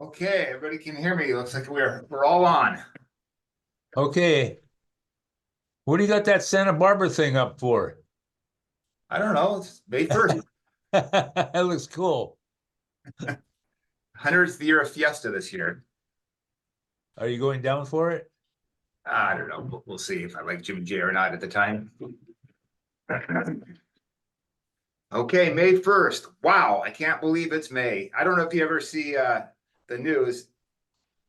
Okay, everybody can hear me. Looks like we're all on. Okay. What do you got that Santa Barbara thing up for? I don't know. It's May 1st, That looks cool. 100th year of Fiesta this year. Are you going down for it? I don't know. We'll see if I like Jim and Jay or not at the time. Okay, May 1st. Wow, I can't believe it's May. I don't know if you ever see the news.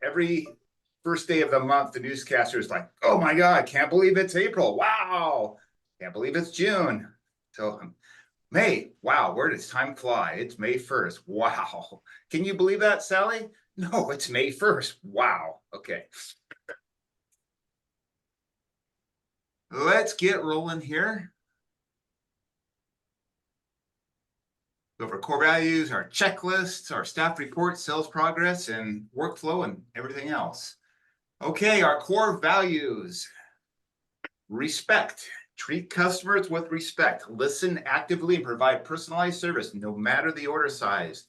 Every first day of the month, the newscaster is like, oh my God, can't believe it's April. Wow. Can't believe it's June. So May, wow, where does time fly? It's May 1st. Wow. Can you believe that, Sally? No, it's May 1st. Wow. Okay. Let's get rolling here. Go over core values, our checklists, our staff reports, sales progress, and workflow, and everything else. Okay, our core values. Respect. Treat customers with respect. Listen actively and provide personalized service, no matter the order size.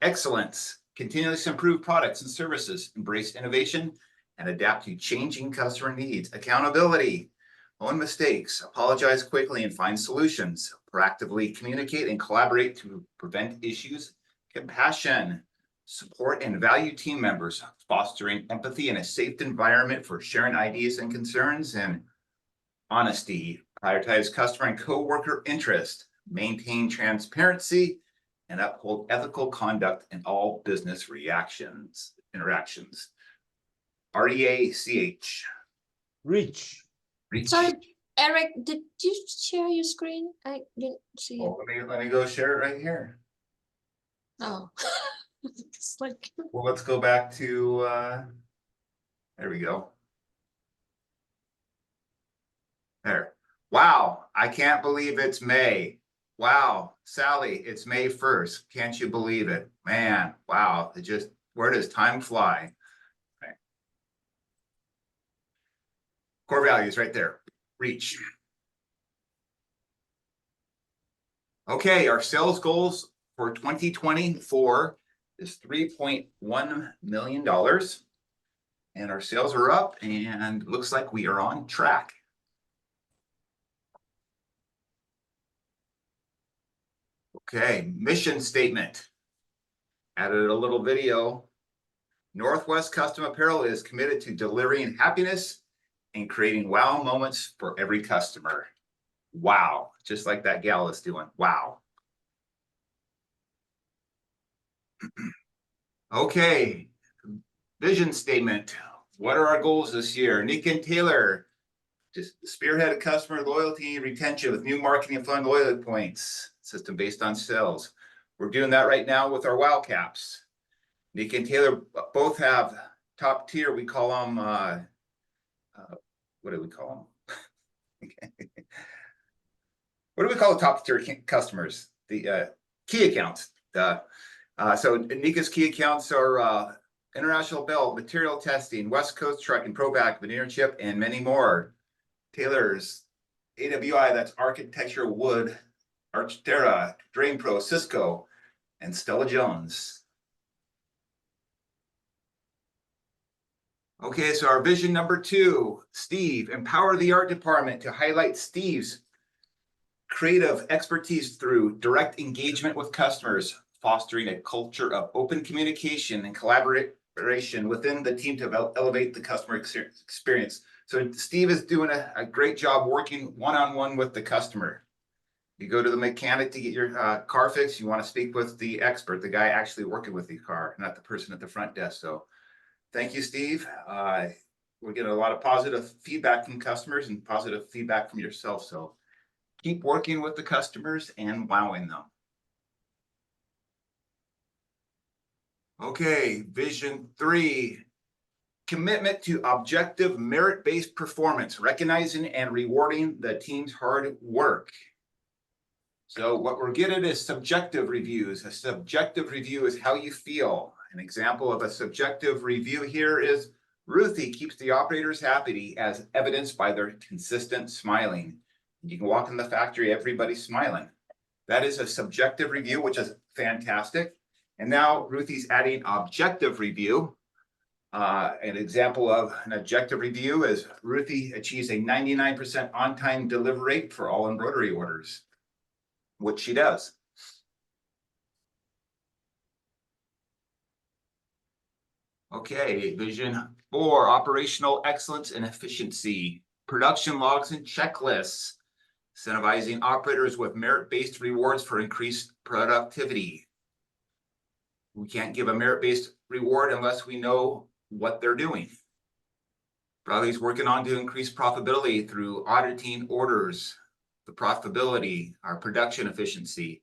Excellence. Continuously improve products and services. Embrace innovation and adapt to changing customer needs. Accountability. Own mistakes. Apologize quickly and find solutions. Proactively communicate and collaborate to prevent issues. Compassion. Support and value team members, fostering empathy and a safe environment for sharing ideas and concerns. And honesty, prioritize customer and coworker interest, maintain transparency, and uphold ethical conduct in all business interactions. REACH. Reach. Reach. Sorry, Eric, did you share your screen? I didn't see it. Oh, let me go share it right here. Oh. It's like, Well, let's go back to there we go. There. Wow, I can't believe it's May. Wow, Sally, it's May 1st. Can't you believe it? Man, wow, where does time fly? Okay. Core values right there. Reach. Okay, our sales goals for 2024 is $3.1 million. And our sales are up and looks like we are on track. Okay, mission statement. Added a little video. Northwest Custom Apparel is committed to delivering happiness and creating wow moments for every customer. Wow, just like that gal is doing. Wow. Okay, vision statement. What are our goals this year? Nick and Taylor, just spearhead customer loyalty and retention with new marketing and fund loyalty points system based on sales. We're doing that right now with our wow caps. Nick and Taylor both have top tier. We call them, what do we call them? What do we call the top tier customers? The key accounts. So Nika's key accounts are International Belt, Material Testing, West Coast Trucking, Provac, Veneer Chip, and many more. Taylor's AWI, that's Architecture Wood, Archterra, Drain Pro, Cisco, and Stella Jones. Okay, so our vision number 2, Steve, empower the art department to highlight Steve's creative expertise through direct engagement with customers, fostering a culture of open communication and collaboration within the team to elevate the customer experience. So Steve is doing a great job working one-on-one with the customer. You go to the mechanic to get your car fixed, you want to speak with the expert, the guy actually working with the car, not the person at the front desk. So thank you, Steve. We're getting a lot of positive feedback from customers and positive feedback from yourself. So keep working with the customers and wowing them. Okay, vision 3, commitment to objective merit-based performance, recognizing and rewarding the team's hard work. So what we're getting is subjective reviews. A subjective review is how you feel. An example of a subjective review here is Ruthie keeps the operators happy as evidenced by their consistent smiling. You can walk in the factory, everybody's smiling. That is a subjective review, which is fantastic. And now Ruthie's adding objective review. An example of an objective review is Ruthie achieves a 99% on-time delivery rate for all embroidery orders, which she does. Okay, vision 4, operational excellence and efficiency, production logs and checklists, incentivizing operators with merit-based rewards for increased productivity. We can't give a merit-based reward unless we know what they're doing. Bradley's working on to increase profitability through auditing orders, the profitability, our production efficiency.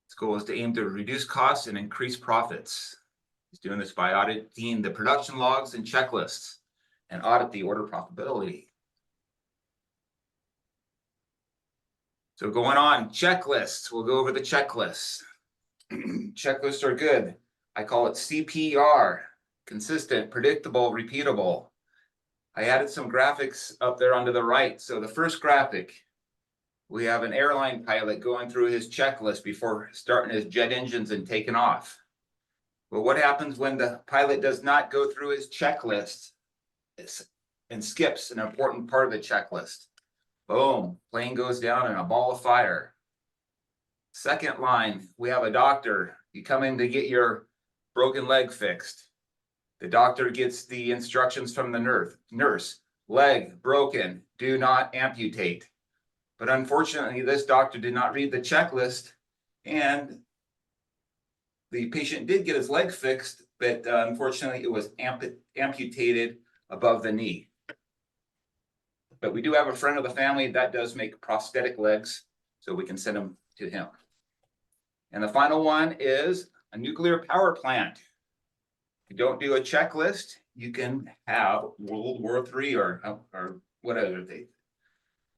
His goal is to aim to reduce costs and increase profits. He's doing this by auditing the production logs and checklists and audit the order profitability. So going on, checklists. We'll go over the checklists. Checklists are good. I call it CPR, consistent, predictable, repeatable. I added some graphics up there onto the right. So the first graphic, we have an airline pilot going through his checklist before starting his jet engines and taking off. But what happens when the pilot does not go through his checklist and skips an important part of the checklist? Boom, plane goes down in a ball of fire. Second line, we have a doctor. You come in to get your broken leg fixed. The doctor gets the instructions from the nurse. Leg broken, do not amputate. But unfortunately, this doctor did not read the checklist, and the patient did get his leg fixed, but unfortunately it was amputated above the knee. But we do have a friend of the family that does make prosthetic legs, so we can send them to him. And the final one is a nuclear power plant. If you don't do a checklist, you can have World War III or whatever,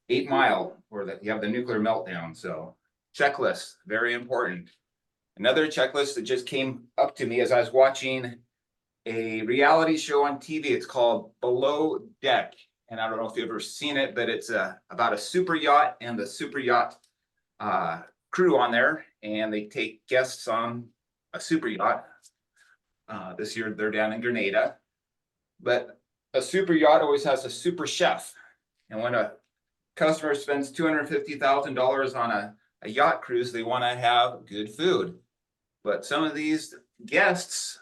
8 Mile, or that you have the nuclear meltdown. So checklists, very important. Another checklist that just came up to me as I was watching a reality show on TV. It's called Below Deck. And I don't know if you've ever seen it, but it's about a super yacht and the super yacht crew on there. And they take guests on a super yacht. This year they're down in Grenada. But a super yacht always has a super chef. And when a customer spends $250,000 on a yacht cruise, they want to have good food. But some of these guests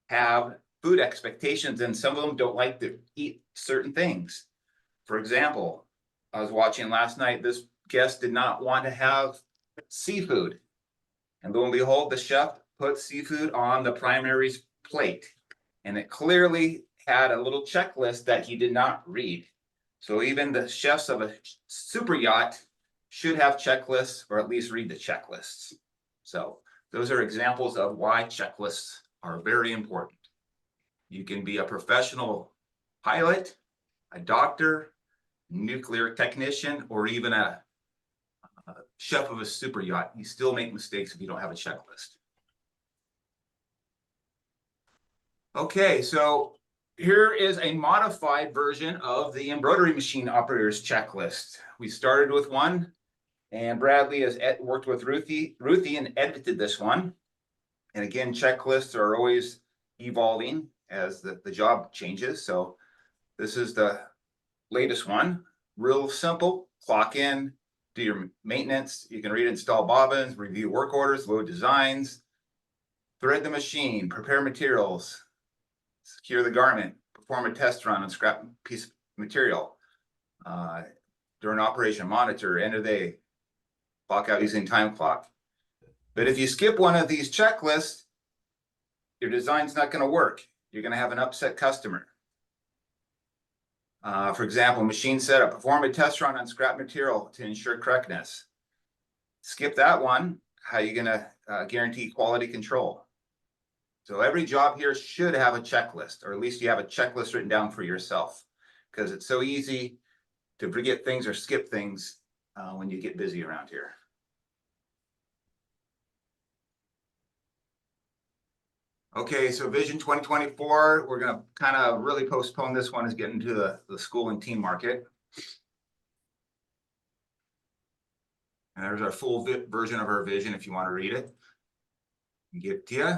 have food expectations, and some of them don't like to eat certain things. For example, I was watching last night, this guest did not want to have seafood. And lo and behold, the chef put seafood on the primary plate. And it clearly had a little checklist that he did not read. So even the chefs of a super yacht should have checklists, or at least read the checklists. So those are examples of why checklists are very important. You can be a professional pilot, a doctor, nuclear technician, or even a chef of a super yacht. You still make mistakes if you don't have a checklist. Okay, so here is a modified version of the embroidery machine operator's checklist. We started with one, and Bradley has worked with Ruthie and edited this one. And again, checklists are always evolving as the job changes. So this is the latest one. Real simple, clock in, do your maintenance. You can install bobbins, review work orders, load designs, thread the machine, prepare materials, secure the garment, perform a test run on scrap piece of material. During operation, monitor, end of day, clock out using time clock. But if you skip one of these checklists, your design's not going to work. You're going to have an upset customer. For example, machine setup, perform a test run on scrap material to ensure correctness. Skip that one. How are you going to guarantee quality control? So every job here should have a checklist, or at least you have a checklist written down for yourself, because it's so easy to forget things or skip things when you get busy around here. Okay, so Vision 2024, we're going to kind of really postpone this one as getting to the school and teen market. And there's our full version of our vision if you want to read it. Give it to you.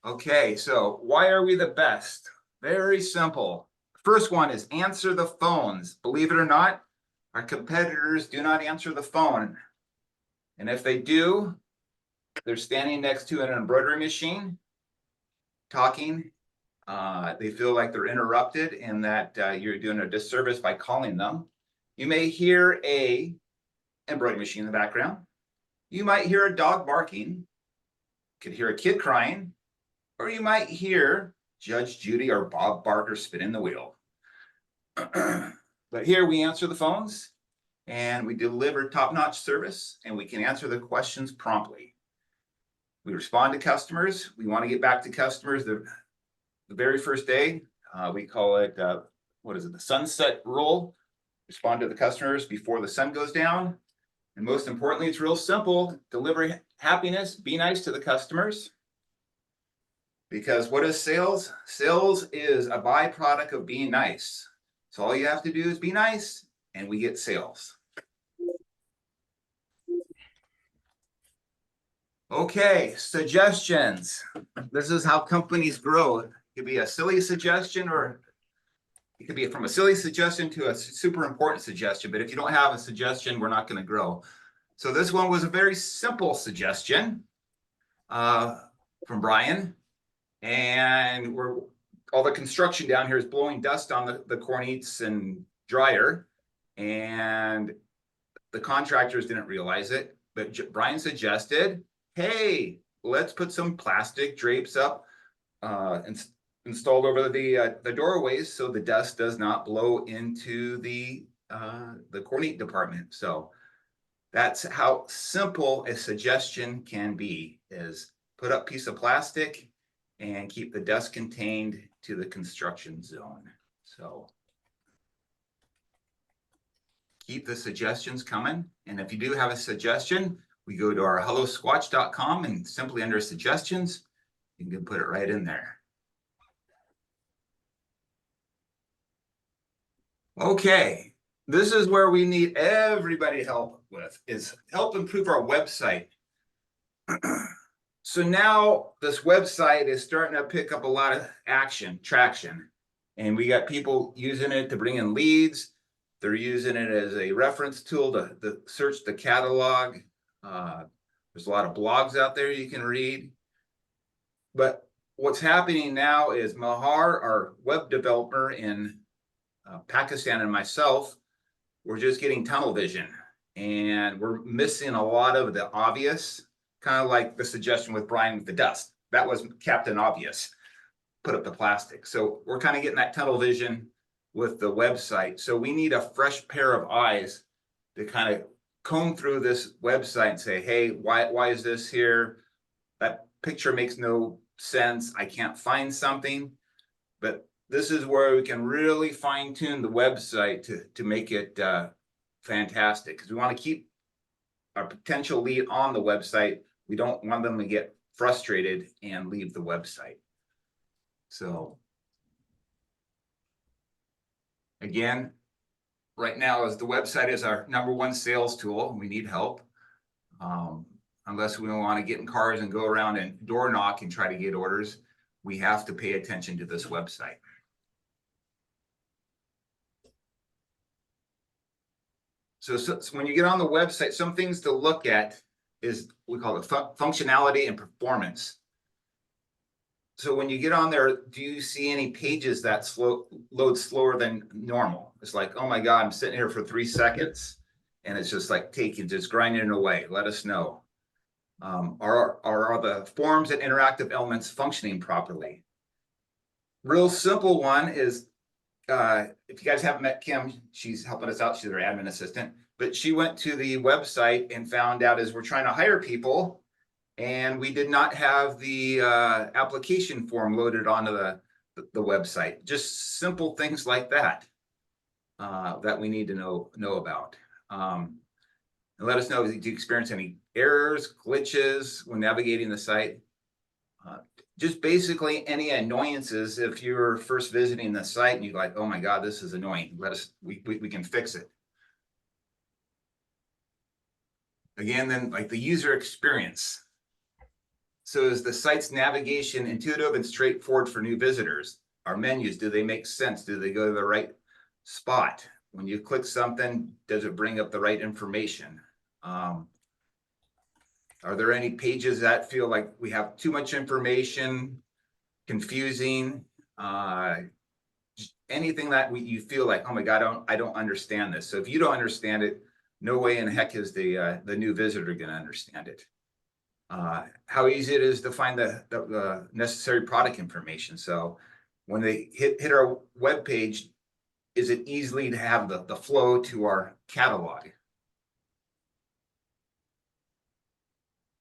Okay, so why are we the best? Very simple. First one is answer the phones. Believe it or not, our competitors do not answer the phone. And if they do, they're standing next to an embroidery machine, talking. They feel like they're interrupted and that you're doing a disservice by calling them. You may hear a embroidery machine in the background. You might hear a dog barking. You could hear a kid crying, or you might hear Judge Judy or Bob Barker spinning the wheel. But here we answer the phones and we deliver top-notch service and we can answer the questions promptly. We respond to customers. We want to get back to customers the very first day. We call it, what is it? The sunset rule. Respond to the customers before the sun goes down. And most importantly, it's real simple. Deliver happiness, be nice to the customers. Because what is sales? Sales is a byproduct of being nice. So all you have to do is be nice and we get sales. Okay, suggestions. This is how companies grow. It could be a silly suggestion or it could be from a silly suggestion to a super important suggestion. But if you don't have a suggestion, we're not going to grow. So this one was a very simple suggestion from Brian. And all the construction down here is blowing dust on the cornices and dryer. And the contractors didn't realize it. But Brian suggested, hey, let's put some plastic drapes up and installed over the doorways so the dust does not blow into the cornice department. So that's how simple a suggestion can be, is put up a piece of plastic and keep the dust contained to the construction zone. So keep the suggestions coming. And if you do have a suggestion, we go to our hellosquatch.com and simply under suggestions, you can put it right in there. Okay, this is where we need everybody help with, is help improve our website. So now this website is starting to pick up a lot of traction, and we got people using it to bring in leads. They're using it as a reference tool to search the catalog. There's a lot of blogs out there you can read. But what's happening now is Mahar, our web developer in Pakistan, and myself, we're just getting tunnel vision, and we're missing a lot of the obvious, kind of like the suggestion with Brian with the dust. That was Captain Obvious, put up the plastic. So we're kind of getting that tunnel vision with the website. So we need a fresh pair of eyes to kind of comb through this website and say, hey, why is this here? That picture makes no sense. I can't find something. But this is where we can really fine tune the website to make it fantastic, because we want to keep our potential lead on the website. We don't want them to get frustrated and leave the website. So again, right now, as the website is our #1 sales tool, we need help. Unless we want to get in cars and go around and door knock and try to get orders, we have to pay attention to this website. So when you get on the website, some things to look at is, we call it functionality and performance. So when you get on there, do you see any pages that load slower than normal? It's like, oh my God, I'm sitting here for 3 seconds and it's just like just grinding it away. Let us know. Are the forms and interactive elements functioning properly? Real simple one is, if you guys haven't met Kim, she's helping us out. She's our admin assistant, but she went to the website and found out as we're trying to hire people, and we did not have the application form loaded onto the website. Just simple things like that that we need to know about. And let us know, do you experience any errors, glitches when navigating the site? Just basically any annoyances. If you're first visiting the site and you're like, oh my God, this is annoying, we can fix it. Again, then, like the user experience. So is the site's navigation intuitive and straightforward for new visitors? Our menus, do they make sense? Do they go to the right spot? When you click something, does it bring up the right information? Are there any pages that feel like we have too much information, confusing? Anything that you feel like, oh my God, I don't understand this. So if you don't understand it, no way in heck is the new visitor going to understand it. How easy it is to find the necessary product information. So when they hit our web page, is it easily to have the flow to our catalog?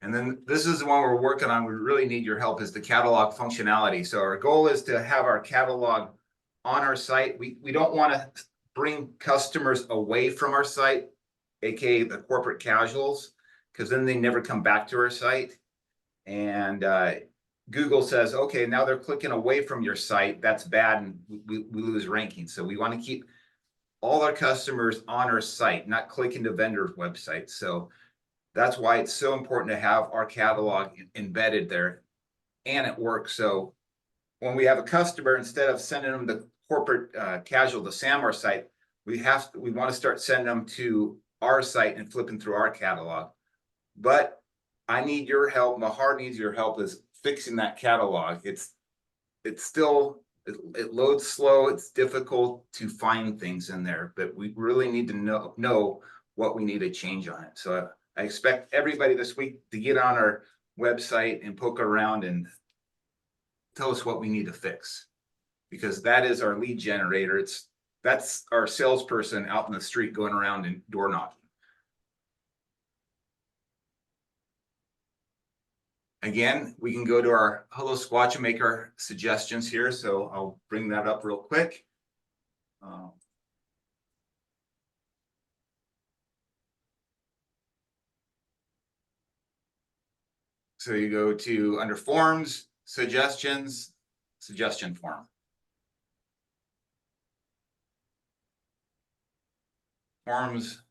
And then this is the one we're working on. We really need your help, is the catalog functionality. So our goal is to have our catalog on our site. We don't want to bring customers away from our site, aka the corporate casuals, because then they never come back to our site. And Google says, okay, now they're clicking away from your site. That's bad, and we lose ranking. So we want to keep all our customers on our site, not clicking to vendor websites. So that's why it's so important to have our catalog embedded there, and it works. So when we have a customer, instead of sending them the corporate casual, the SAMR site, we want to start sending them to our site and flipping through our catalog. But I need your help. Mahar needs your help is fixing that catalog. It's still, it loads slow. It's difficult to find things in there, but we really need to know what we need to change on it. So I expect everybody this week to get on our website and poke around and tell us what we need to fix, because that is our lead generator. That's our salesperson out in the street going around and door knocking. Again, we can go to our Hello Squatch and make our suggestions here. So I'll bring that up real quick. So you go to under forms, suggestions, suggestion form. Forms.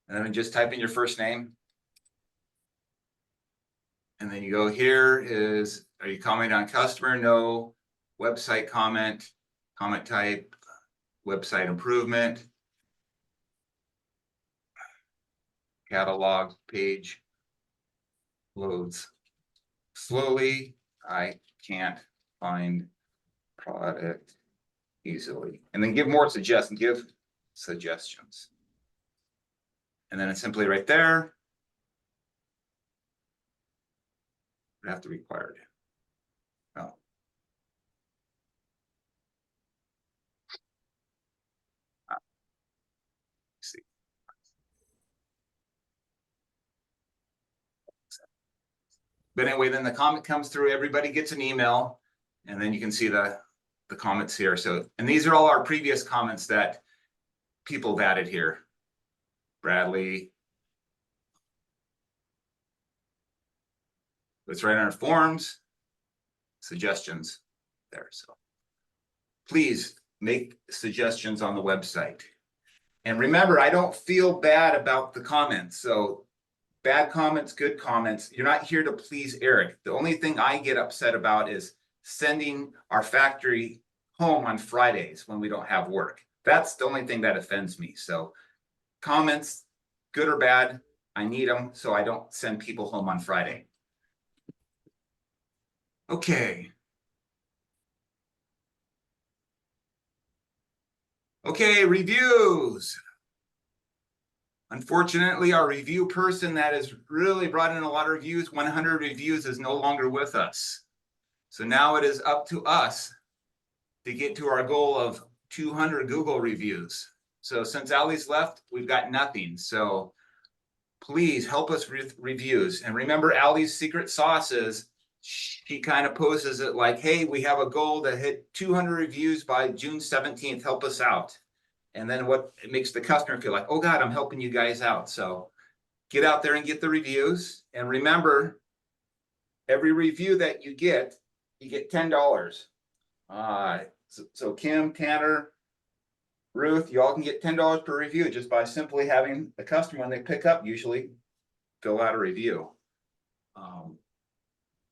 And then just type in your first name. And then you go here is, are you commenting on customer? No. Website comment, comment type, website improvement, catalog page loads slowly. I can't find product easily. And then give more suggestions, give suggestions. And then it's simply right there. We have to require it. Oh. See. But anyway, then the comment comes through, everybody gets an email, and then you can see the comments here. So, and these are all our previous comments that people have added here. Bradley. It's right on our forms, suggestions there. So please make suggestions on the website. And remember, I don't feel bad about the comments. So bad comments, good comments. You're not here to please Eric. The only thing I get upset about is sending our factory home on Fridays when we don't have work. That's the only thing that offends me. So comments, good or bad, I need them so I don't send people home on Friday. Okay. Okay, reviews. Unfortunately, our review person that has really brought in a lot of reviews, 100 reviews, is no longer with us. So now it is up to us to get to our goal of 200 Google reviews. So since Ali's left, we've got nothing. So please help us with reviews. And remember, Ali's secret sauce is she kind of poses it like, hey, we have a goal to hit 200 reviews by June 17th. Help us out. And then what it makes the customer feel like, oh God, I'm helping you guys out. So get out there and get the reviews. And remember, every review that you get $10. So Kim, Tanner, Ruth, you all can get $10 per review just by simply having the customer, when they pick up, usually fill out a review.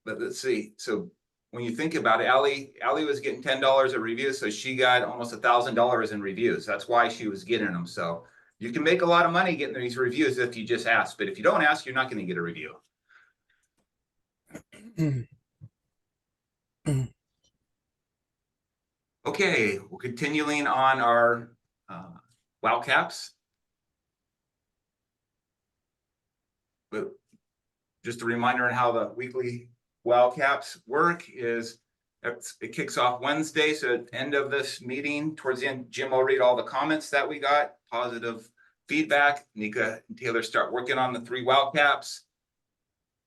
But let's see, so when you think about it, Ally was getting $10 a review, so she got almost $1,000 in reviews. That's why she was getting them. So you can make a lot of money getting these reviews if you just ask, but if you don't ask, you're not going to get a review. Okay, we're continuing on our WOW caps. But just a reminder on how the weekly WOW caps work is it kicks off Wednesday. So at the end of this meeting, towards the end, Jim will read all the comments that we got, positive feedback. Nika and Taylor start working on the 3 WOW caps.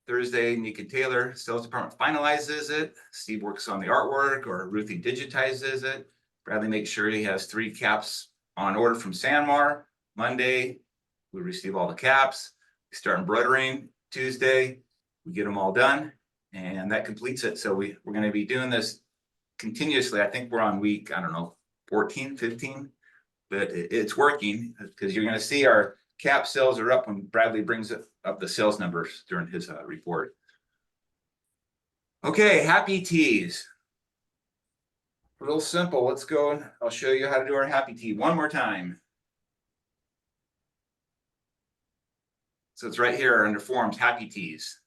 Thursday, Nika Taylor, sales department finalizes it. Steve works on the artwork, or Ruthie digitizes it. Bradley makes sure he has 3 caps on order from Sanmar. Monday, we receive all the caps. We start embroidering. Tuesday, we get them all done, and that completes it. So we're going to be doing this continuously. I think we're on week, I don't know, 14, 15, but it's working, because you're going to see our cap sales are up when Bradley brings up the sales numbers during his report. Okay, Happy Teas. Real simple. Let's go. I'll show you how to do our Happy Tea one more time. So it's right here under forms, Happy Teas.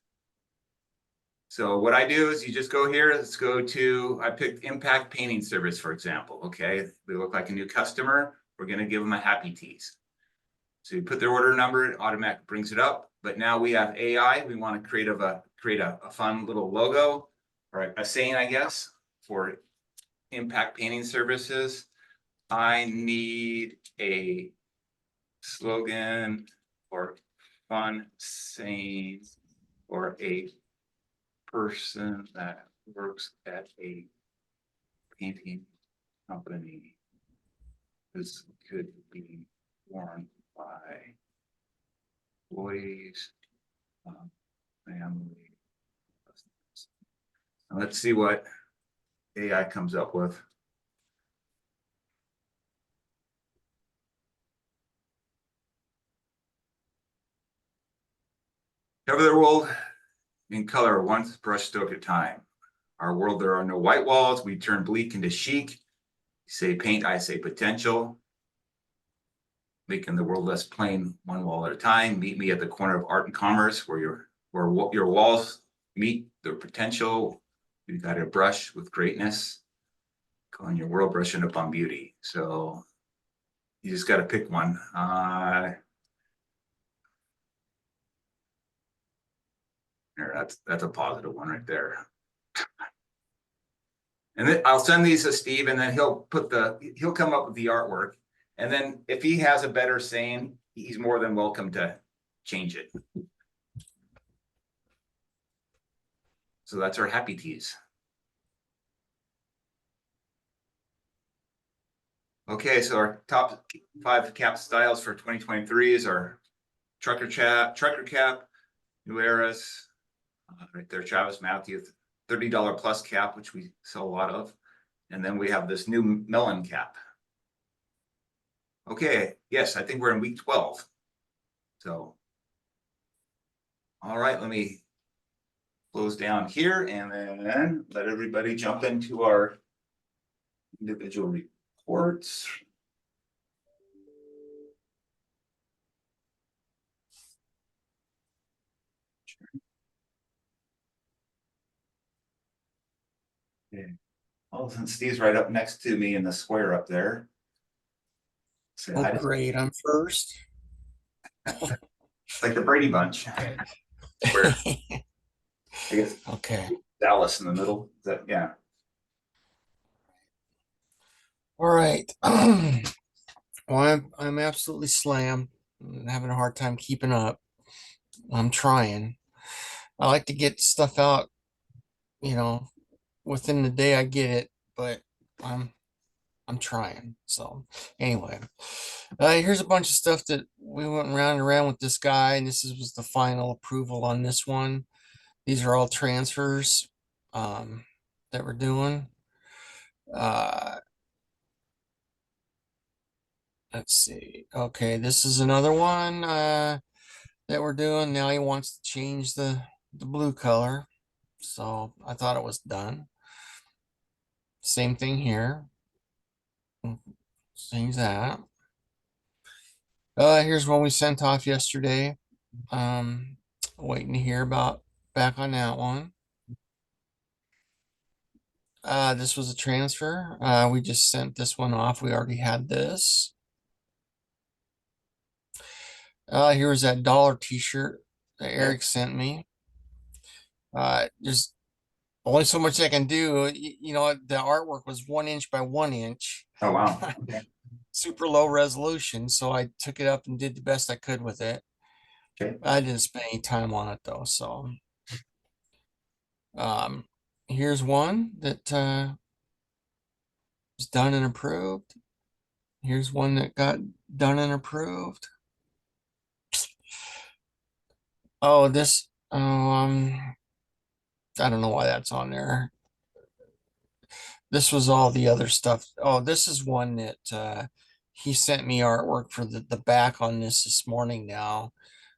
So what I do is you just go here. Let's go to, I picked Impact Painting Service, for example. Okay, they look like a new customer. We're going to give them a Happy Teas. So you put their order number, it automatically brings it up. But now we have AI. We want to create a fun little logo, or a saying, I guess, for Impact Painting Services. I need a slogan or fun saying or a person that works at a painting company. This could be worn by employees, family. Now let's see what AI comes up with. Cover the world in color, one brush stroke at a time. Our world, there are no white walls. We turn bleak into chic. You say paint, I say potential. Making the world less plain, one wall at a time. Meet me at the corner of art and commerce, where your walls meet their potential. You got a brush with greatness. Calling your world, brushing up on beauty. So you just got to pick one. There, that's a positive one right there. And then I'll send these to Steve, and then he'll come up with the artwork. And then if he has a better saying, he's more than welcome to change it. So that's our Happy Teas. Okay, so our top 5 cap styles for 2023 is our trucker cap, New Eras, right there, Travis Matthew, $30 plus cap, which we sell a lot of. And then we have this new melon cap. Okay, yes, I think we're in week 12. So, all right, let me close down here and then let everybody jump into our individual reports. Okay. Oh, since Steve's right up next to me in the square up there. Say hi Oh, to- great. I'm first. like the Brady Bunch. Where I guess Okay. Dallas in the middle. Is that, yeah. All right. Well, I'm absolutely slammed. I'm having a hard time keeping up. I'm trying. I like to get stuff out, within the day I get it, but I'm trying. So anyway, here's a bunch of stuff that we went round and around with this guy, and was the final approval on this one. These are all transfers that we're doing. Let's see. Okay, this is another one. that we're doing. Now he wants to change the blue color. So I thought it was done. Same thing here. Change that. Here's one we sent off yesterday. Waiting to hear back on that one. This was a transfer. We just sent this one off. We already had this. Here's that dollar t-shirt that Eric sent me. There's only so much I can do. You know, the artwork was 1 inch by 1 inch. Oh, wow. Super low resolution. So I took it up and did the best I could with it. Okay. I didn't spend any time on it though. So here's one that was done and approved. Here's one that got done and approved. Oh, this I don't know why that's on there. This was all the other stuff. Oh, this is one that he sent me artwork for the back on this morning now.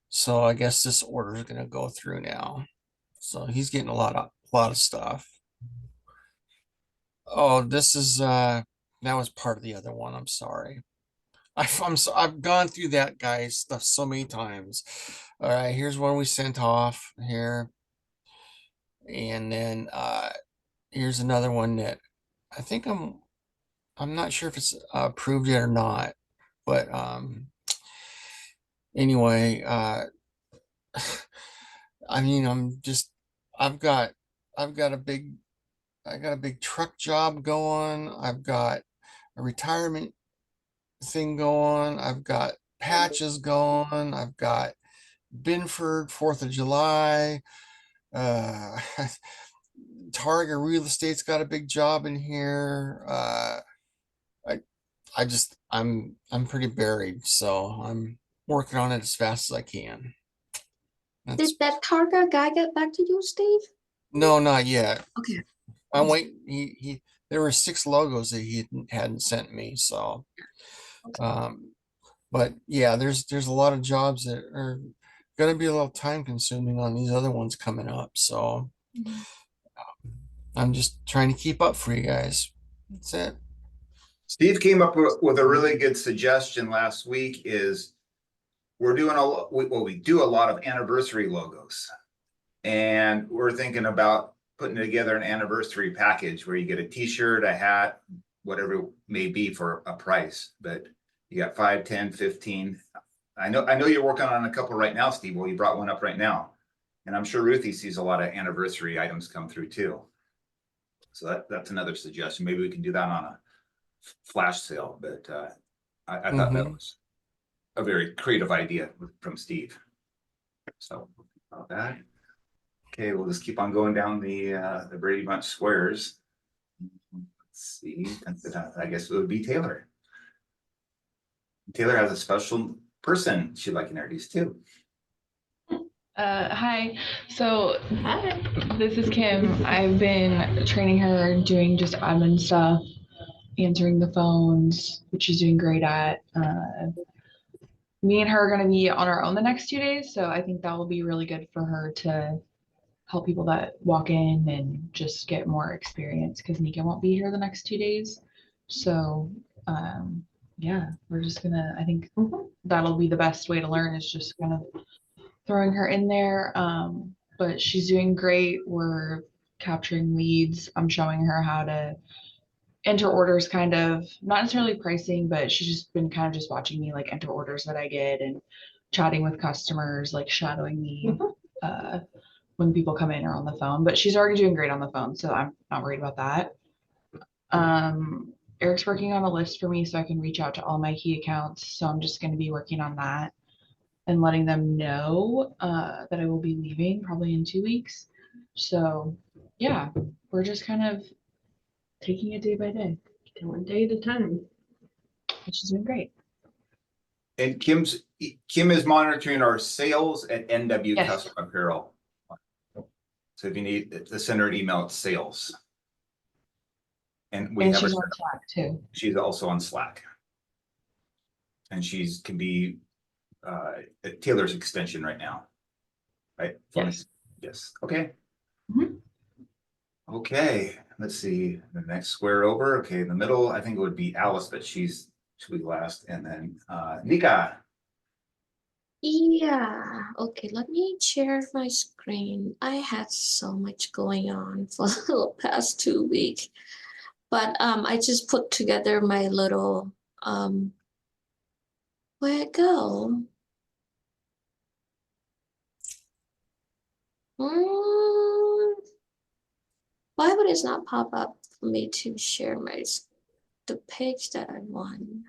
So I guess this order is gonna go through now. So he's getting a lot of stuff. Oh, this is that was part of the other one. I'm sorry. I've gone through that guy's stuff so many times. All right, here's one we sent off here. And then here's another one that I think I'm not sure if it's approved yet or not, but anyway, I mean, I've got a big truck job going. I've got a retirement thing going. I've got patches going. I've got Binford 4th of July. Target Real Estate's got a big job in here. I'm pretty buried, so I'm working on it as fast as I can. Did that Targa guy get back to you, Steve? No, not yet. Okay. I'm waiting. He there were 6 logos that he hadn't sent me, so but yeah, there's a lot of jobs that are gonna be a little time consuming on these other ones coming up, so I'm just trying to keep up for you guys. That's it. Steve came up with a really good suggestion last week is we're doing we do a lot of anniversary logos. And we're thinking about putting together an anniversary package where you get a t-shirt, a hat, whatever it may be for a price, but you got 5, 10, 15. I know you're working on a couple right now, Steve. Well, you brought one up right now. And I'm sure Ruthie sees a lot of anniversary items come through too. So that's another suggestion. Maybe we can do that on a flash sale, but I thought that was a very creative idea from Steve. So about that. Okay, we'll just keep on going down the Brady Bunch squares. Let's see. I guess it would be Taylor. Taylor has a special person she'd like to introduce too. Hi. So this is Kim. I've been training her doing just admin stuff, answering the phones, which she's doing great at. Me and her are going to be on our own the next 2 days, so I think that will be really good for her to help people that walk in and just get more experience because Nika won't be here the next 2 days. So yeah, we're just gonna, I think that'll be the best way to learn is just kind of throwing her in there. But she's doing great. We're capturing leads. I'm showing her how to enter orders, kind of not necessarily pricing, but she's just been kind of just watching me like enter orders that I get and chatting with customers, like shadowing me when people come in or on the phone. But she's already doing great on the phone, so I'm not worried about that. Eric's working on a list for me so I can reach out to all my key accounts. So I'm just going to be working on that and letting them know that I will be leaving probably in 2 weeks. So yeah, we're just kind of taking it day by day, 1 day at a time, which is doing great. And Kim is monitoring our sales at NW Yes. Custom Apparel. So if you need to send her an email, it's sales. And we And have her, she's on Slack too. she's also on Slack. And can be at Taylor's extension right now. Right? Yes. Yes, okay. Mhm. Okay, let's see, the next square over, okay, in the middle, I think it would be Alice, but she'll be last, and then Nika. Yeah, okay, let me share my screen. I had so much going on for the past 2 weeks. But I just put together my little where'd it go? Mm, why would it not pop up for me to share the page that I want?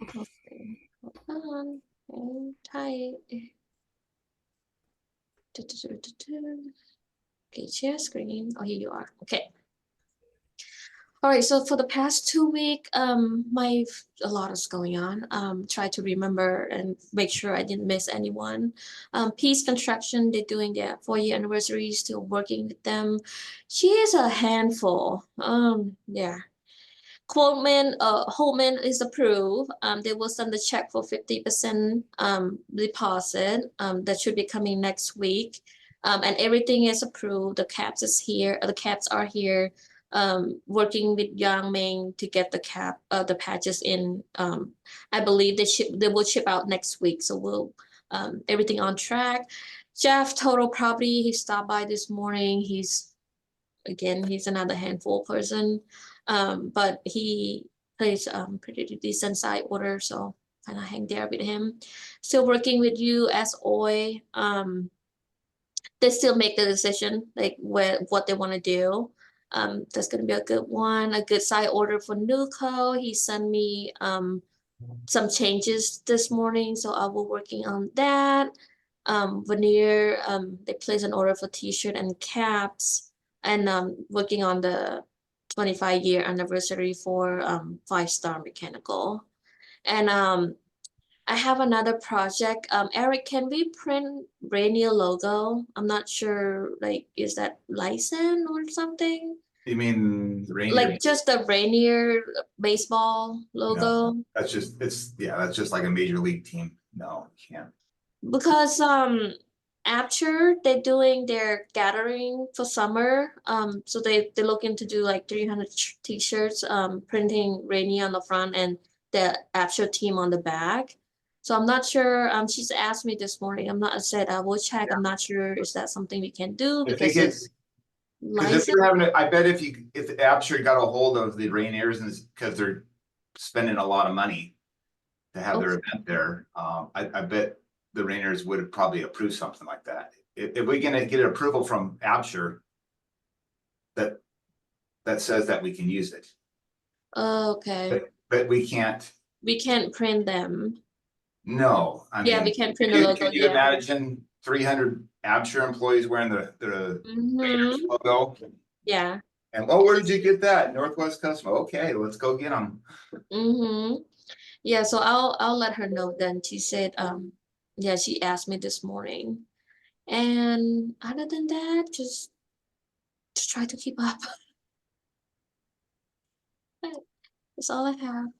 Okay, hold on. And type. Okay, share screen. Oh, here you are. Okay. All right, so for the past 2 weeks, a lot is going on. Try to remember and make sure I didn't miss anyone. Peace Construction, they're doing their 4-year anniversary, still working with them. She is a handful. Yeah. Holman is approved. They will send the check for 50% deposit. That should be coming next week. And everything is approved. The caps is here. The caps are here. Working with Yang Ming to get the patches in. I believe they will ship out next week. So we'll everything on track. Jeff Total Property, he stopped by this morning. He's another handful person. But he plays pretty decent side order, so kind of hang there with him. Still working with you as Oi. They still make the decision like what they want to do. That's gonna be a good one. A good side order for Nuco. He sent me some changes this morning, so I will working on that. Veneer, they placed an order for t-shirt and caps, and working on the 25-year anniversary for 5-Star Mechanical. And I have another project. Eric, can we print Rainier logo? I'm not sure, like, is that license or something? You mean Rainier? Like just the Rainier baseball logo? That's just like a major league team. No, you can't. Because Apture, they're doing their gathering for summer. So they're looking to do like 300 t-shirts, printing Rainy on the front and the Apture team on the back. So I'm not sure. She's asked me this morning. I said I will check. I'm not sure is that something we can do I because think it's because if licensed. you're having I bet if Apsher got a hold of the Rainiers and because they're spending a lot of money to have their event there, I bet the Rainiers would have probably approved something like that. If we can get an approval from Apsher that says that we can use it, Okay. but we can't. We can't print them. No, I Yeah, mean, we can't print the logo. Can you imagine 300 Apsher employees wearing the Raiders logo? Yeah. And where did you get that? Northwest Custom. Okay, let's go get them. Yeah, so I'll let her know then. She said, yeah, she asked me this morning. And other than that, just try to keep up. That's all I have.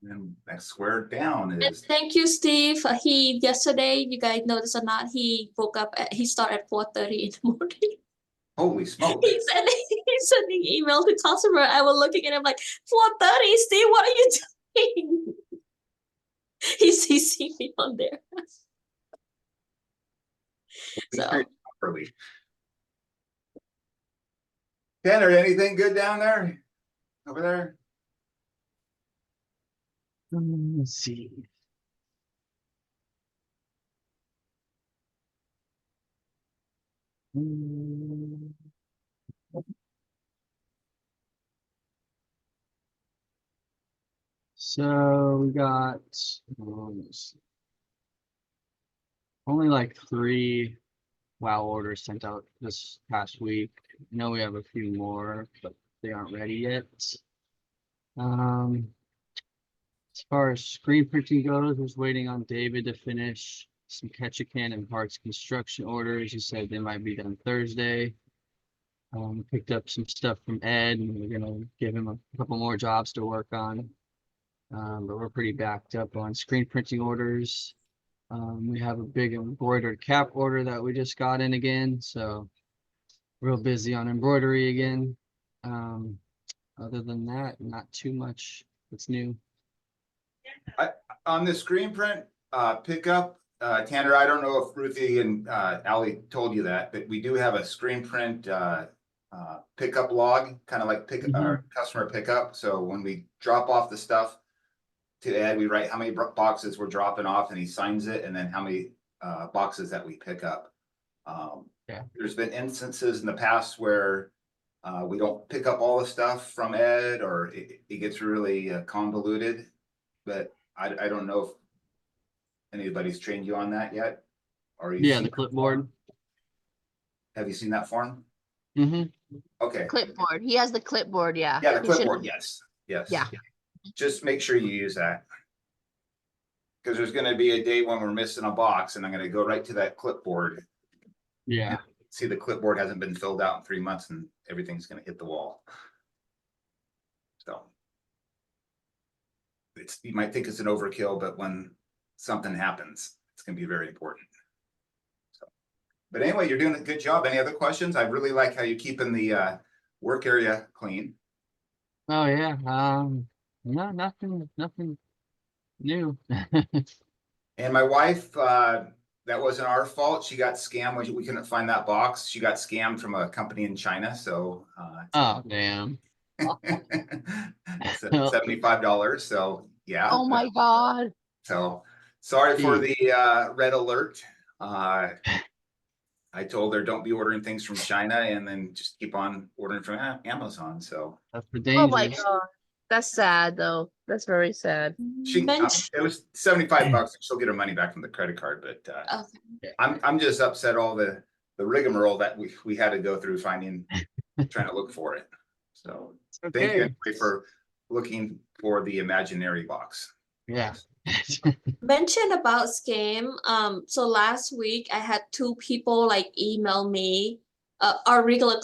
And next square down And is thank you, Steve. He yesterday, you guys noticed or not, he woke up he started at 4:30 in the morning. holy smokes. He's sending email to customer. I was looking at him like 4:30, Steve, what are you doing? He CC'd me on there. So Early. Tanner, anything good down there? Over there? Let's see. So we got only like 3 WoW orders sent out this past week. I know we have a few more, but they aren't ready yet. As far as screen printing goes, I was waiting on David to finish some Ketchikan and Parts construction orders. He said they might be done Thursday. Picked up some stuff from Ed, and we're gonna give him a couple more jobs to work on. but we're pretty backed up on screen printing orders. We have a big embroidered cap order that we just got in again, so real busy on embroidery again. Other than that, not too much that's new. On the screen print, pickup, Tanner, I don't know if Ruthie and, Ally told you that, but we do have a screen print, pickup log, kind of like our customer pickup. So when we drop off the stuff to Ed, we write how many boxes we're dropping off and he signs it, and then how many, boxes that we pick up. Yeah. There's been instances in the past where, we don't pick up all the stuff from Ed, or it gets really convoluted, but I don't know if anybody's trained you on that yet, or you Yeah, the clipboard. have you seen that form? Okay, Clipboard. He has the clipboard, yeah. yeah, the He should- clipboard, yes, yes. Yeah. Just make sure you use that. Because there's gonna be a day when we're missing a box, and I'm gonna go right to that clipboard. Yeah. See, the clipboard hasn't been filled out in 3 months, and everything's gonna hit the wall. So. You might think it's an overkill, but when something happens, it's gonna be very important. So, but anyway, you're doing a good job. Any other questions? I really like how you're keeping the work area clean. Oh yeah. No, nothing new. And my wife, that wasn't our fault. She got scammed. We couldn't find that box. She got scammed from a company in China. So Oh damn. $75. So yeah. Oh my God. So sorry for Gee. the red alert. I told her don't be ordering things from China, and then just keep on ordering from Amazon. So That's for Oh my dangerous. God. That's sad though. That's very sad. she Mention- it was $75. She'll get her money back from the credit card, but Okay. I'm just upset all the rigmarole that we had to go through trying to look for it. So thank you Okay. anyway for looking for the imaginary box. Yeah. Mention about scam. So last week I had 2 people like email me, our regular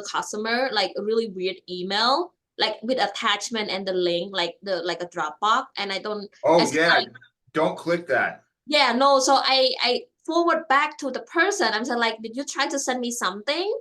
customer, like a really weird email, like with attachment and the link, like a Dropbox, and I don't. Oh It's yeah, like- don't click that. Yeah, no. So I forward back to the person. I'm saying like, did you try to send me something?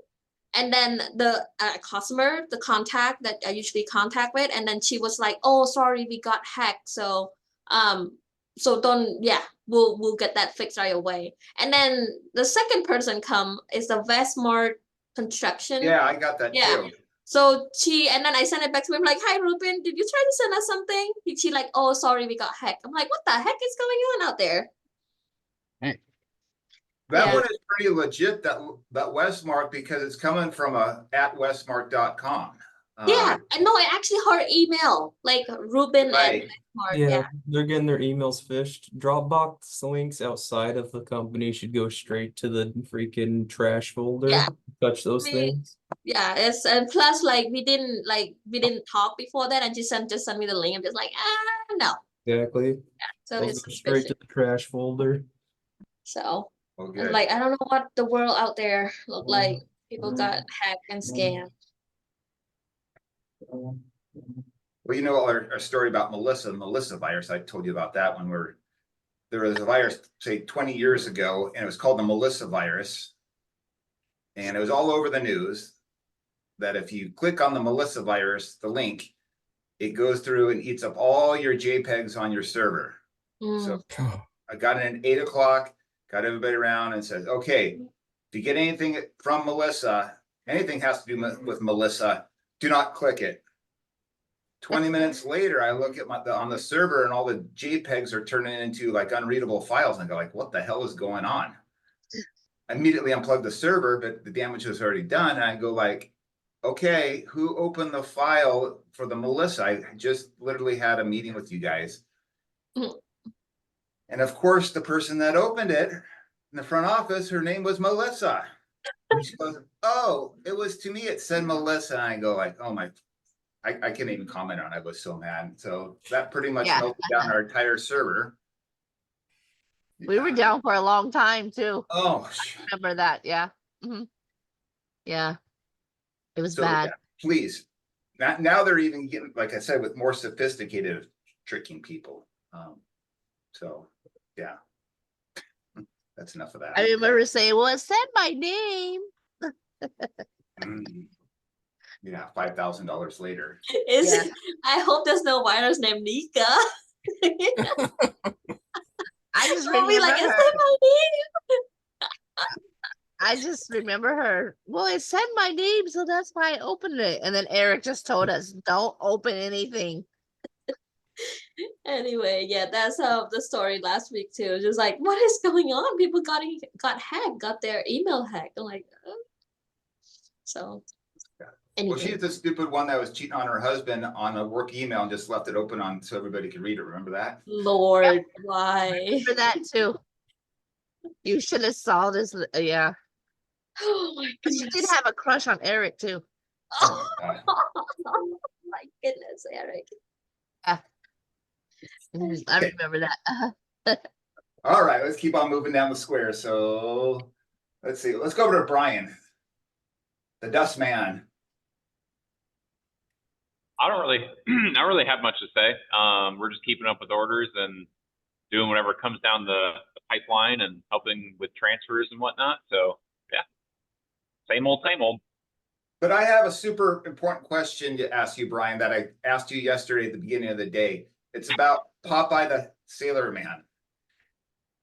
And then the customer, the contact that I usually contact with, and then she was like, "Oh, sorry, we got hacked. So don't, yeah, we'll get that fixed right away." And then the second person come is the Westmart construction. Yeah, I got that Yeah. too. So and then I sent it back to him like, "Hi, Ruben, did you try to send us something?" She like, "Oh, sorry, we got hacked." I'm like, "What the heck is going on out there?" That Yeah. one is pretty legit, that Westmark, because it's coming from at westmark.com. Yeah, I know. I actually heard email like Ruben Right. and Westmart. Yeah, Yeah. they're getting their emails phished. Dropbox links outside of the company should go straight to the freaking trash folder. Yeah. Touch those Me- things. Yeah, it's and plus like we didn't talk before that, and she just sent me the link. I'm just like, no. Exactly. So Those it's go straight to the trash folder. so Well, I'm good. like, I don't know what the world out there look like. People got hacked and scammed. Well, you know our story about Melissa virus. I told you about that when there was a virus, say 20 years ago, and it was called the Melissa virus. And it was all over the news that if you click on the Melissa virus, the link, it goes through and eats up all your JPEGs on your server. So I got in at 8 o'clock, got everybody around and said, okay, if you get anything from Melissa, anything has to do with Melissa, do not click it. 20 minutes later, I look at on the server and all the JPEGs are turning into like unreadable files, and I go like, what the hell is going on? I immediately unplug the server, but the damage was already done. And I go like, okay, who opened the file for the Melissa? I just literally had a meeting with you guys. Mhm. And of course, the person that opened it in the front office, her name was Melissa. And she goes, oh, it was to me, it said Melissa. And I go like, oh my, I can't even comment on it. I was so mad. So that pretty much Yeah. melted down our entire server. We were down for a long time too. Oh, Remember that? Yeah. Yeah. It was so bad. yeah, please. Now they're even getting, like I said, with more sophisticated tricking people. So, yeah. That's enough of that. I remember saying, well, it said my name. Mm. Yeah, $5,000 later. Is Yeah. I hope there's no virus named Nika. I just I'll be remember like, is her. that my name? I just remember her. Well, it said my name, so that's why I opened it. And then Eric just told us, don't open anything. Anyway, yeah, that's the story last week too. Just like, what is going on? People got hacked, got their email hacked. I'm like, so. Yeah. Anyway. Well, she's the stupid one that was cheating on her husband on a work email and just left it open on so everybody could read it. Remember that? Lord, why? For that too. You should have saw this. Yeah. Oh my But she goodness. did have a crush on Eric too. Oh my God. My goodness, Eric. I remember that. All right, let's keep on moving down the square. So let's see. Let's go over to Brian, the dust man. I don't really have much to say. We're just keeping up with orders and doing whatever comes down the pipeline and helping with transfers and whatnot. So yeah, same old, same old. But I have a super important question to ask you, Brian, that I asked you yesterday at the beginning of the day. It's about Popeye the Sailor Man.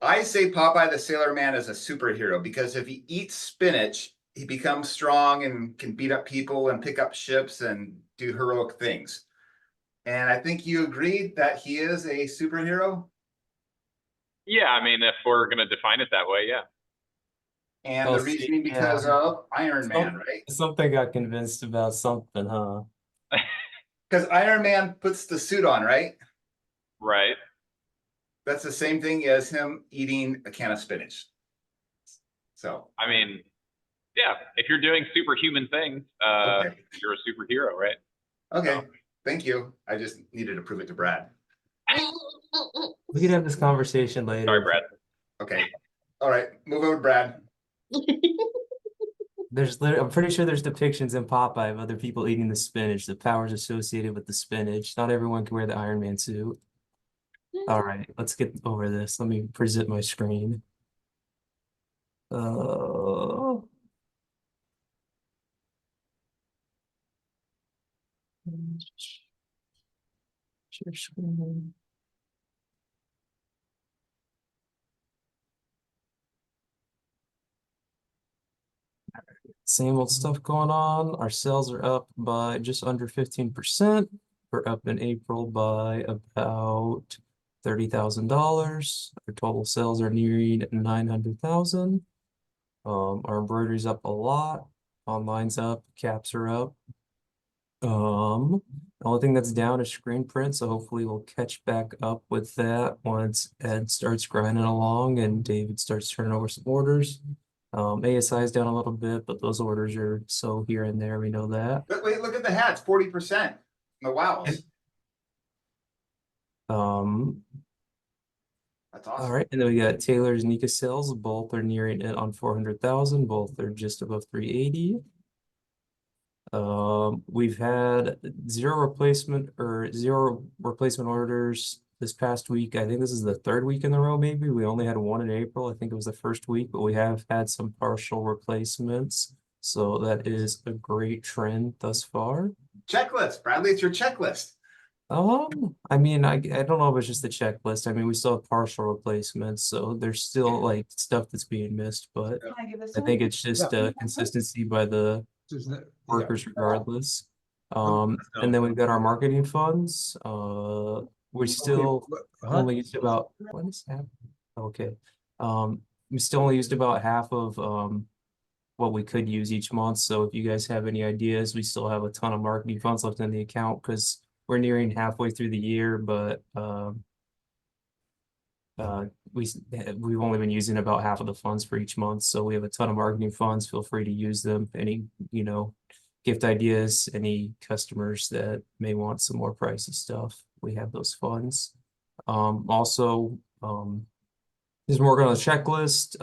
I say Popeye the Sailor Man is a superhero because if he eats spinach, he becomes strong and can beat up people and pick up ships and do heroic things. And I think you agreed that he is a superhero. Yeah, I mean, if we're gonna define it that way, yeah. And Oh, the reasoning because of Iron Man, right? Something got convinced about something, huh? Because Iron Man puts the suit on, right? Right. That's the same thing as him eating a can of spinach. So, I mean, yeah, if you're doing superhuman things, okay. you're a superhero, right? Okay, thank you. I just needed to prove it to Brad. We could have this conversation later. Sorry, Brad. Okay. All right, move over, Brad. I'm pretty sure there's depictions in Popeye of other people eating the spinach, the powers associated with the spinach. Not everyone can wear the Iron Man suit. All right, let's get over this. Let me present my screen. Share screen. Same old stuff going on. Our sales are up by just under 15%. We're up in April by about $30,000. Our total sales are nearing 900,000. Our embroidery's up a lot. Online's up, caps are up. The only thing that's down is screen print, so hopefully we'll catch back up with that once Ed starts grinding along and David starts turning over some orders. ASI is down a little bit, but those orders are so here and there, we know that. But wait, look at the hats, 40%. The wows. That's awesome. All right, and then we got Taylor's Nika sales. Both are nearing it on 400,000. Both are just above 380. We've had zero replacement orders this past week. I think this is the third week in a row, maybe. We only had one in April. I think it was the first week, but we have had some partial replacements. So that is a great trend thus far. Checklist, Bradley, it's your checklist. I mean, I don't know if it's just the checklist. I mean, we still have partial replacements, so there's still like stuff that's being missed, but I think it's just consistency by the workers regardless. And then we've got our marketing funds. We still only used about what is that? Okay. We still only used about half of what we could use each month. So if you guys have any ideas, we still have a ton of marketing funds left in the account because we're nearing halfway through the year, but we've only been using about half of the funds for each month. So we have a ton of marketing funds. Feel free to use them. Any, gift ideas, any customers that may want some more pricey stuff, we have those funds. Also, just working on a checklist.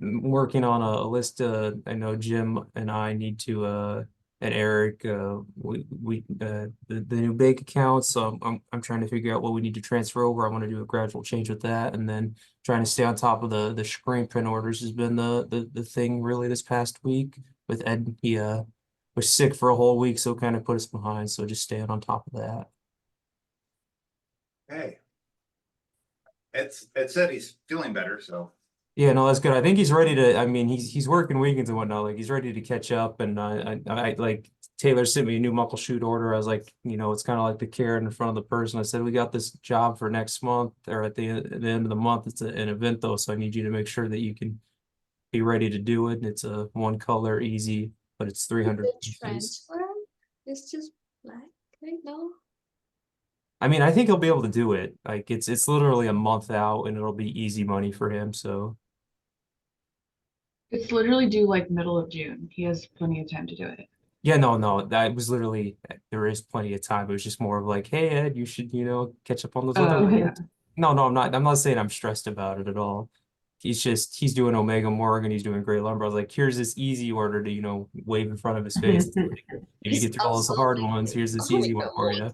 Working on a list. I know Jim and I need to and Eric, the new bank account. So I'm trying to figure out what we need to transfer over. I want to do a gradual change with that, and then trying to stay on top of the screen print orders has been the thing really this past week with Ed. He was sick for a whole week, so it kind of put us behind. So just staying on top of that. Okay. It said he's feeling better, so. Yeah, no, that's good. I think he's ready to. I mean, he's working weekends and whatnot. Like he's ready to catch up. And I like Taylor sent me a new muckleshoot order. I was like, it's kind of like the carrot in front of the person. I said, we got this job for next month or at the end of the month. It's an event though, so I need you to make sure that you can be ready to do it. And it's a one color, easy, but it's 300 The pieces. transfer is just black, right? No. I mean, I think he'll be able to do it. Like it's literally a month out, and it'll be easy money for him. So. It's literally due like middle of June. He has plenty of time to do it. Yeah, no, that was literally, there is plenty of time. It was just more of like, hey, Ed, you should, catch up on those other. Oh, yeah. No, I'm not saying I'm stressed about it at all. He's doing Omega Morgan, he's doing Great Lumber. I was like, here's this easy order to, wave in front of his face. If you get through all those hard ones, here's this easy one for you.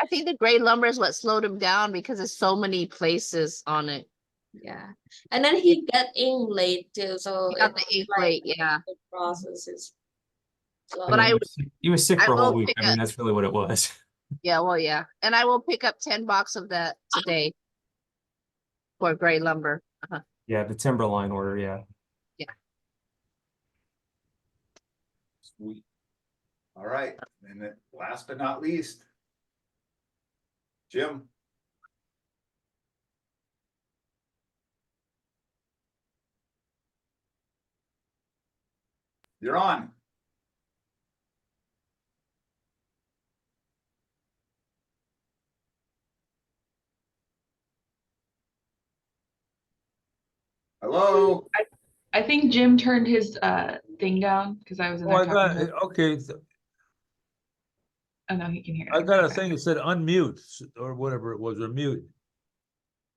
I think the gray lumber is what slowed him down because there's so many places on it. Yeah, and then he got in late too, so He got the it's ink like late, yeah. the process is. But He was sick I for a whole will week. pick I mean, up- that's really what it was. Yeah, well, yeah. And I will pick up 10 box of that today for gray lumber. Yeah, the Timberline order, yeah. Sweet. All right, and then last but not least, Jim. You're on. Hello? I think Jim turned his thing down because I was in Oh, there talking to him. okay, Oh no, he can hear. I it. got a Okay. thing that said unmute or whatever it was, or mute.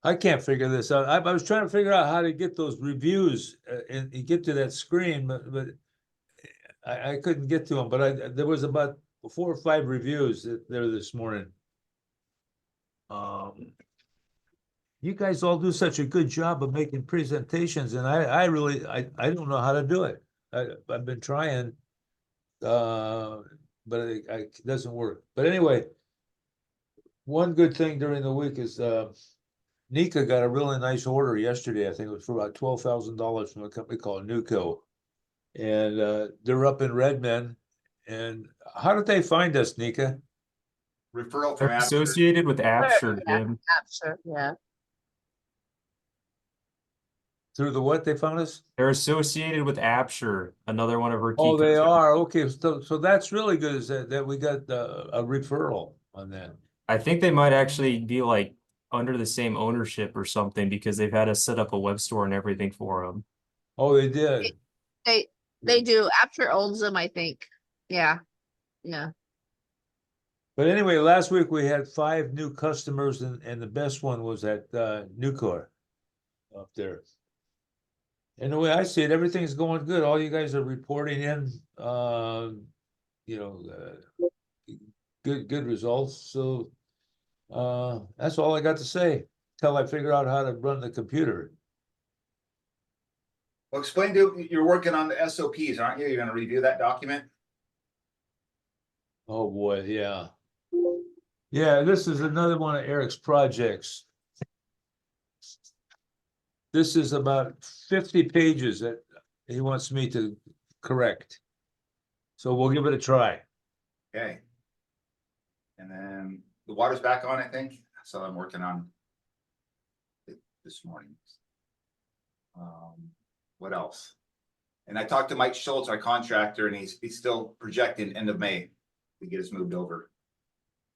I can't figure this out. I was trying to figure out how to get those reviews and get to that screen, but I couldn't get to them, but there was about 4 or 5 reviews there this morning. You guys all do such a good job of making presentations, and I really don't know how to do it. I've been trying, but it doesn't work. But anyway, one good thing during the week is Nika got a really nice order yesterday. I think it was for about $12,000 from a company called Nuco. And they're up in Redmond. And how did they find us, Nika? Referral from They're Absher. associated with Absher, Jim. Sure, yeah. Through the what they found us? They're associated with Absher, another one of her key Oh, they customers. are. Okay, so that's really good, is that we got a referral on that. I think they might actually be like under the same ownership or something because they've had us set up a web store and everything for them. Oh, they did. They do. After owns them, I think. Yeah. Yeah. But anyway, last week we had 5 new customers, and the best one was at Nucor up there. And the way I see it, everything's going good. All you guys are reporting in, good results. So that's all I got to say till I figure out how to run the computer. Well, explain you're working on the SOPs, aren't you? You're gonna review that document? Oh, boy, yeah. Yeah, this is another one of Eric's projects. This is about 50 pages that he wants me to correct. So we'll give it a try. Okay. And then the water's back on, I think, so I'm working on it this morning. What else? And I talked to Mike Schultz, our contractor, and he's still projecting end of May to get us moved over.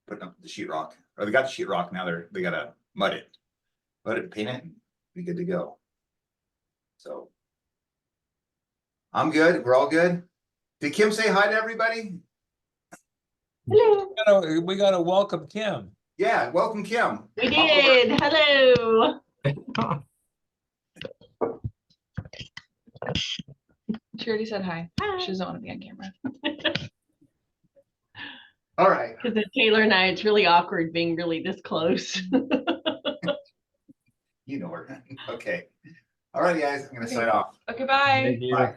Putting up the sheetrock, or they got the sheetrock, now they gotta mud it, paint it, and be good to go. So I'm good. We're all good. Did Kim say hi to everybody? Hello. We gotta welcome Kim. Yeah, welcome Kim. We did. Hello. She already said hi. She doesn't want to be on camera. All right. Because Taylor and I, it's really awkward being really this close. You know her. Okay. All right, guys, I'm gonna sign off. Okay, bye. Thank you. Bye.